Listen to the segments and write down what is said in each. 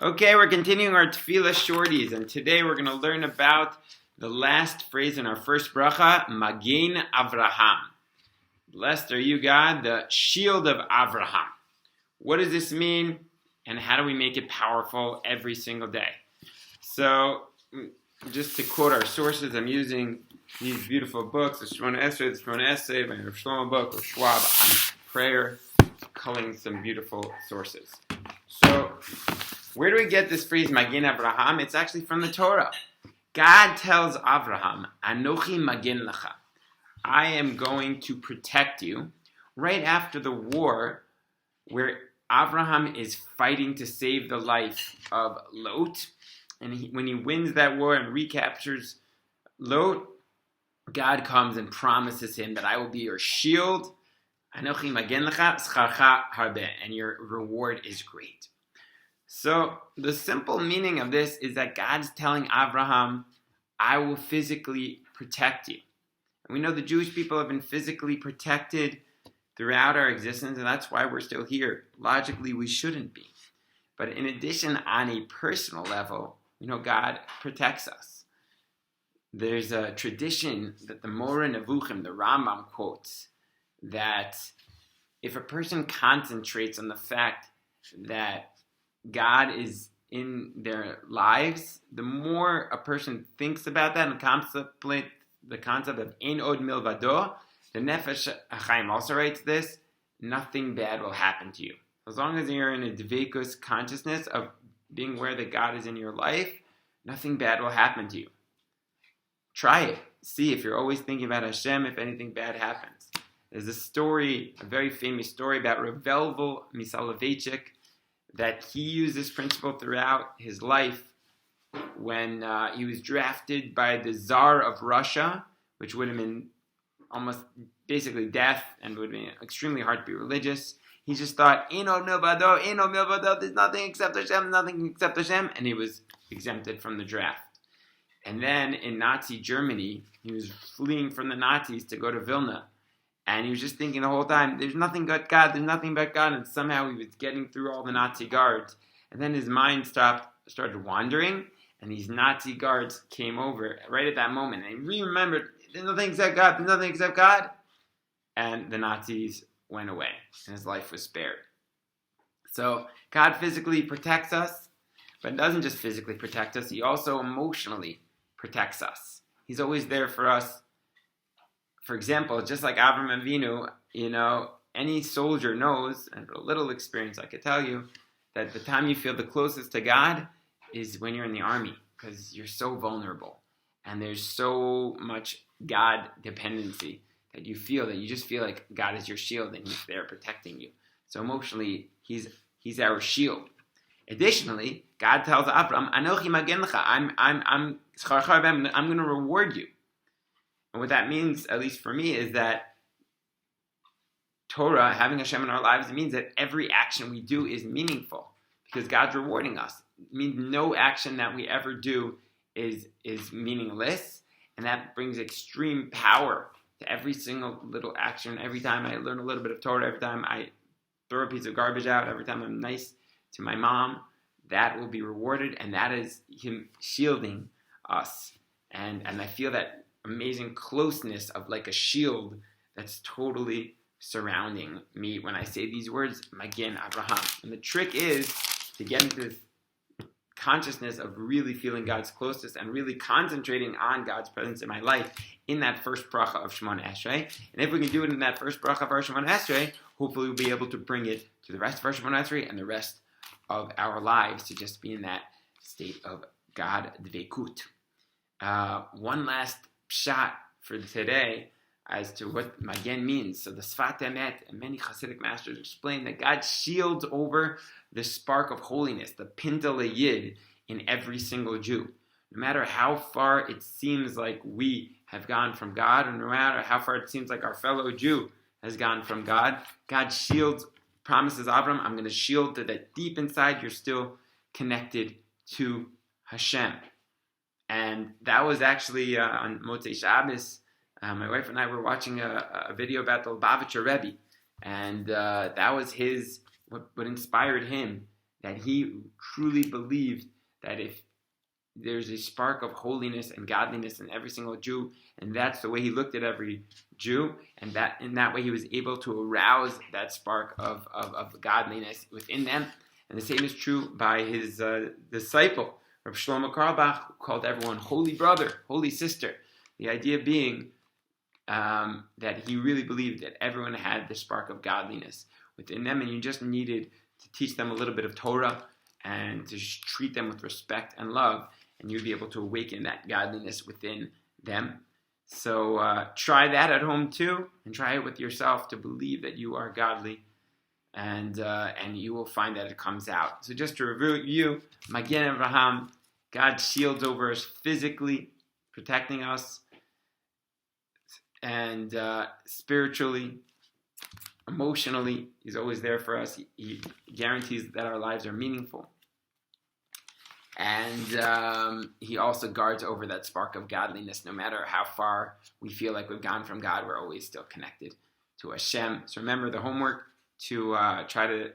Okay, we're continuing our Tfillah shorties, and today we're going to learn about the last phrase in our first bracha, Magen Avraham. Blessed are you, God, the shield of Avraham. What does this mean, and how do we make it powerful every single day? So, just to quote our sources, I'm using these beautiful books, the Shemona Esrei, the Shemona Essay, my Rav Shlomo book, or Schwab on prayer, culling some beautiful sources. So, where do we get this phrase, Magen Avraham? It's actually from the Torah. God tells Avraham, Anochi Magen Lecha. I am going to protect you. Right after the war, where Avraham is fighting to save the life of Lot, and when he wins that war and recaptures Lot, God comes and promises him that I will be your shield. Anochi Magen Lecha, Scharcha Harbe, and your reward is great. So the simple meaning of this is that God's telling Avraham, I will physically protect you. And we know the Jewish people have been physically protected throughout our existence, and that's why we're still here. Logically, we shouldn't be. But in addition, on a personal level, we know God protects us. There's a tradition that the Moreh Nevuchim, the Rambam, quotes that if a person concentrates on the fact that God is in their lives, the more a person thinks about that and contemplate the concept of Ein Od Milvado, the Nefesh HaChaim also writes this, nothing bad will happen to you. As long as you're in a Dveikus consciousness of being aware that God is in your life, nothing bad will happen to you. Try it. See if you're always thinking about Hashem, if anything bad happens. There's a story, a very famous story about Rav Velvel Misaloveitchik, that he used this principle throughout his life when he was drafted by the Tsar of Russia, which would have been almost basically death and would have been extremely hard to be religious. He just thought, Ein Od Milvado, there's nothing except Hashem, and he was exempted from the draft. And then in Nazi Germany, he was fleeing from the Nazis to go to Vilna. And he was just thinking the whole time, there's nothing but God, there's nothing but God. And somehow he was getting through all the Nazi guards. And then his mind started wandering. And these Nazi guards came over right at that moment. And he remembered, there's nothing except God, there's nothing except God. And the Nazis went away. And his life was spared. So God physically protects us. But doesn't just physically protect us. He also emotionally protects us. He's always there for us. For example, just like Avraham Avinu, any soldier knows, and for a little experience I could tell you, that the time you feel the closest to God is when you're in the army, because you're so vulnerable. And there's so much God dependency that you just feel like God is your shield and He's there protecting you. So emotionally, He's our shield. Additionally, God tells Avraham, Anochi Magen Lecha, I'm going to reward you. And what that means, at least for me, is that Torah, having Hashem in our lives, it means that every action we do is meaningful because God's rewarding us. It means no action that we ever do is meaningless, and that brings extreme power to every single little action. Every time I learn a little bit of Torah, every time I throw a piece of garbage out, every time I'm nice to my mom, that will be rewarded, and that is Him shielding us. And I feel that amazing closeness of like a shield that's totally surrounding me when I say these words, Magen Avraham. And the trick is to get into this consciousness of really feeling God's closeness and really concentrating on God's presence in my life in that first bracha of Shemona Esrei. And if we can do it in that first bracha of our Shemona Esrei, hopefully we'll be able to bring it to the rest of our Shemona Esrei and the rest of our lives to just be in that state of God Dveikut. One last shot for today as to what Magen means. So the Sfat Emet and many Hasidic masters explain that God shields over the spark of holiness, the Pinta Yid, in every single Jew. No matter how far it seems like we have gone from God, or no matter how far it seems like our fellow Jew has gone from God, God shields, promises Avram, I'm going to shield to that deep inside you're still connected to Hashem. And that was actually on Motzei Shabbos. My wife and I were watching a video about the Lubavitcher Rebbe. And that was what inspired him that he truly believed that if there's a spark of holiness and godliness in every single Jew, and that's the way he looked at every Jew, and that in that way he was able to arouse that spark of godliness within them. And the same is true by his disciple, Rav Shlomo Carlebach, who called everyone holy brother, holy sister. The idea being that he really believed that everyone had the spark of godliness within them, and you just needed to teach them a little bit of Torah and to treat them with respect and love, and you'd be able to awaken that godliness within them. So try that at home too, and try it with yourself to believe that you are godly, and you will find that it comes out. So just to review, Magen Avraham, God shields over us physically, protecting us, and spiritually, emotionally, he's always there for us. He guarantees that our lives are meaningful. And he also guards over that spark of godliness. No matter how far we feel like we've gone from God, we're always still connected to Hashem. So remember the homework to try to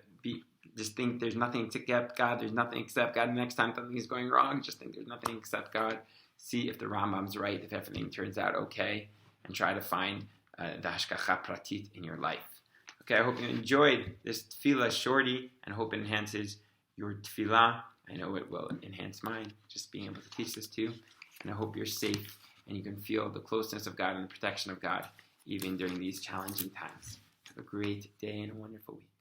just think there's nothing except God, there's nothing except God. Next time something is going wrong, just think there's nothing except God. See if the Rambam's right, if everything turns out okay, and try to find the hashgacha pratit in your life. Okay, I hope you enjoyed this Tfillah shorty and hope it enhances your Tfillah. I know it will enhance mine, just being able to teach this to you. And I hope you're safe and you can feel the closeness of God and the protection of God even during these challenging times. Have a great day and a wonderful week.